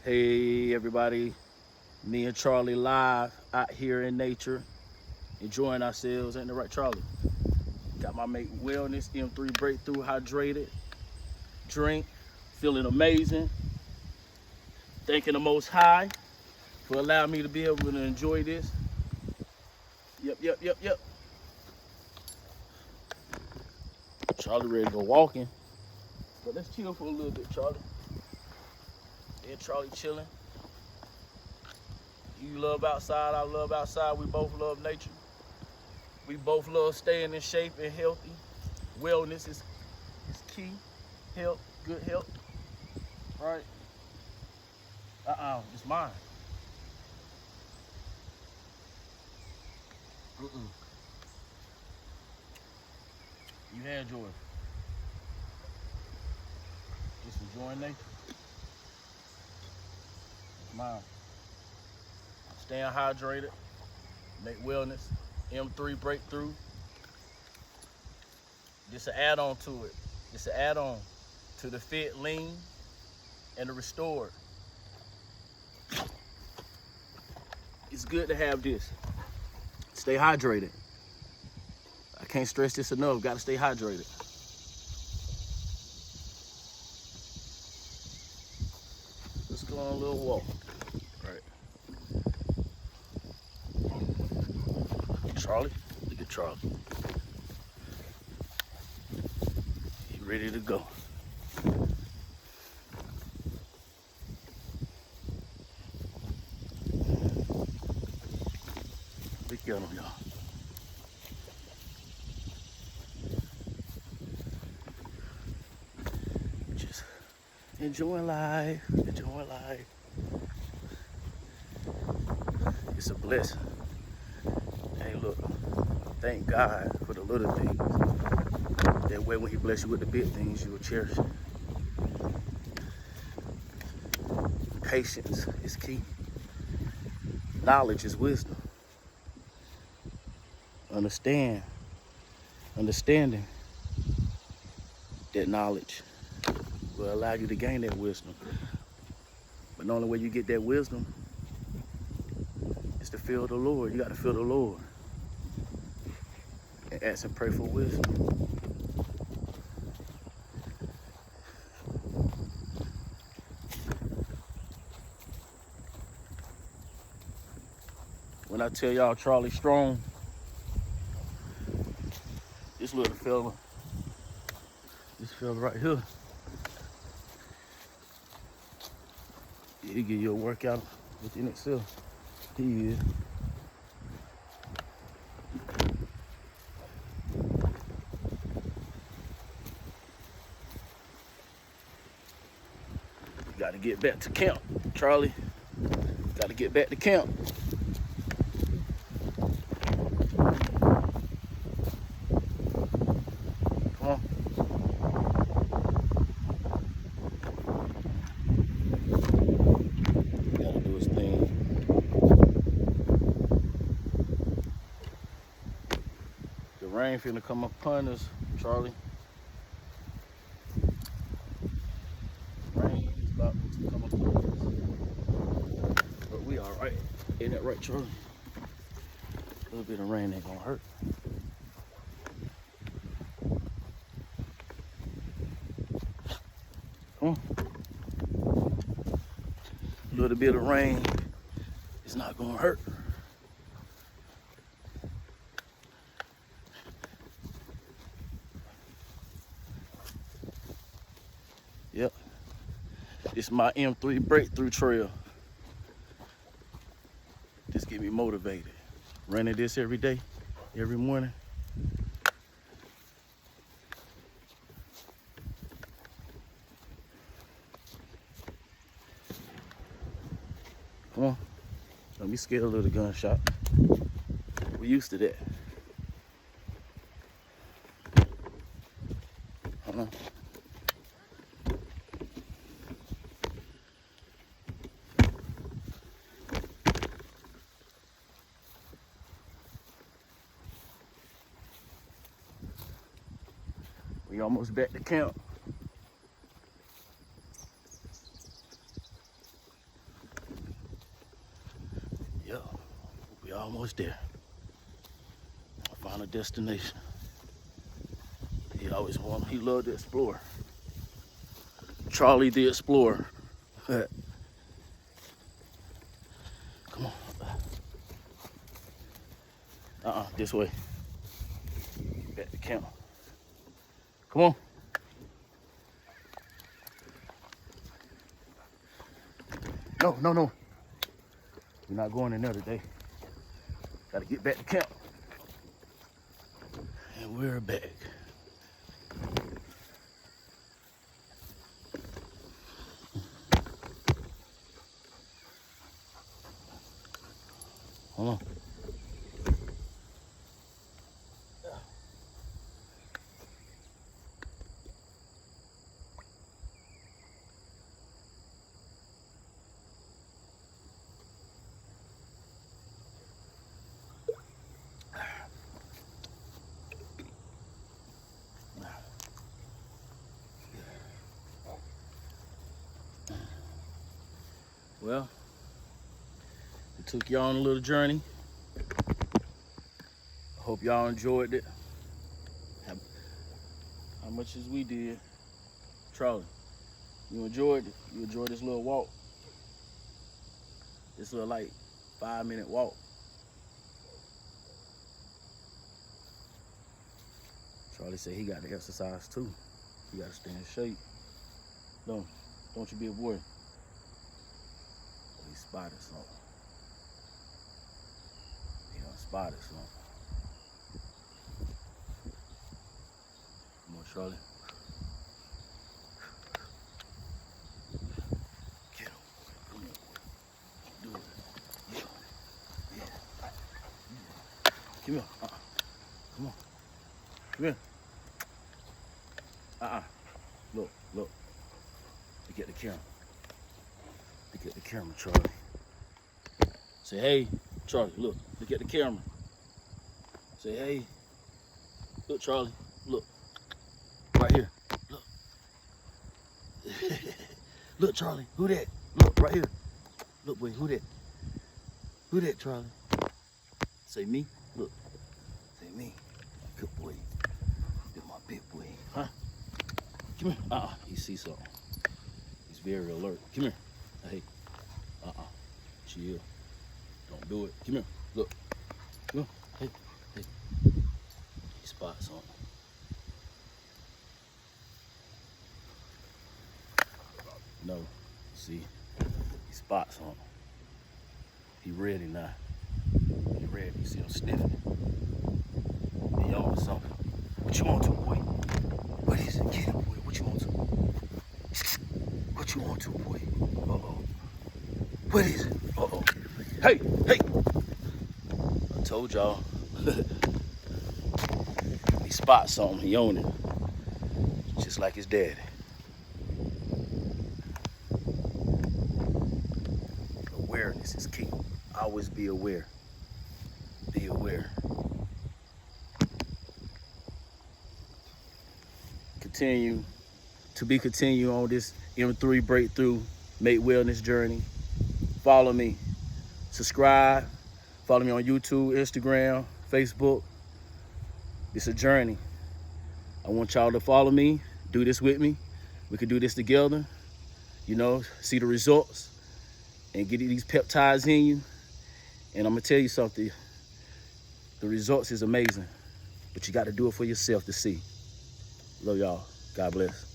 Hey everybody, me and Charlie live out here in nature, enjoying ourselves. Ain't that right, Charlie? Got my mate Wellness M3 Breakthrough hydrated drink, feeling amazing. Thanking the Most High for allowing me to be able to enjoy this. Yep. Charlie ready to go walking, but let's chill for a little bit, Charlie. And Charlie chilling. You love outside, I love outside. We both love nature. We both love staying in shape and healthy. Wellness is key. Health, good health. Right? It's mine. You had yours. Just enjoying nature. It's mine. Staying hydrated. Make Wellness M3 Breakthrough. Just an add-on to it. Just an add-on to the Fit, Lean, and the Restored. It's good to have this. Stay hydrated. I can't stress this enough. Got to stay hydrated. Let's go on a little walk. Right. Charlie, look at Charlie. He ready to go. Look at him, y'all. Just enjoying life, It's a blessing. Hey, look, thank God for the little things. That way when he bless you with the big things, you will cherish it. Patience is key. Knowledge is wisdom. Understanding that knowledge will allow you to gain that wisdom. But the only way you get that wisdom is to feel the Lord. You got to feel the Lord and ask and pray for wisdom. When I tell y'all Charlie strong, this little fella, this fella right here, he'll give you a workout within itself. He is. Got to get back to camp, Charlie. Got to get back to camp. Come on. Gotta do his thing. The rain finna come upon us, Charlie. Rain is about to come upon us. But we all right. Ain't that right, Charlie? A little bit of rain ain't gonna hurt. Come on. A little bit of rain is not gonna hurt. Yep. It's my M3 Breakthrough Trail. Just get me motivated. Running this every day, every morning. Come on. Don't be scared of the gunshot. We used to that. We almost back to camp. Yeah, we almost there. Final destination. He loved to explore. Charlie the Explorer. Come on. This way. Back to camp. Come on. No. We're not going in there today. Gotta get back to camp. And we're back. Hold on. Well, we took y'all on a little journey. I hope y'all enjoyed it. How much as we did. Charlie, you enjoyed it? You enjoyed this little walk? This little like 5-minute walk. Charlie said he got to exercise too. He got to stay in shape. Don't you be a boy. He spotted something. He done spotted something. Come on, Charlie. Get him. Come on. Do it. Yeah. Come here. Come on. Come here. Look. Look at the camera. Look at the camera, Charlie. Say, hey, Charlie, look at the camera. Say, hey, look, Charlie, look, right here, look. Look, Charlie, who that? Look, right here. Look, boy, who that? Who that, Charlie? Say me, look. Say me, good boy. You're my big boy, huh? Come here. He sees something. He's very alert. Come here. Hey. Chill. Don't do it. Come here. Look. Come here. Hey. He spots something. No. See? He spots something. He ready now. He ready. You see him sniffing. He on something. What you want to, boy? What is it? Get him, boy. What you want to? What you want to, boy? Uh-oh. What is it? Uh-oh. Hey! I told y'all. He spots something. He on it. Just like his daddy. Awareness is key. Always be aware. Be aware. Continue on this M3 breakthrough Make Wellness journey. Follow me. Subscribe. Follow me on YouTube, Instagram, Facebook. It's a journey. I want y'all to follow me. Do this with me. We can do this together. See the results and get these peptides in you. And I'm going to tell you something. The results is amazing. But you got to do it for yourself to see. Love y'all. God bless.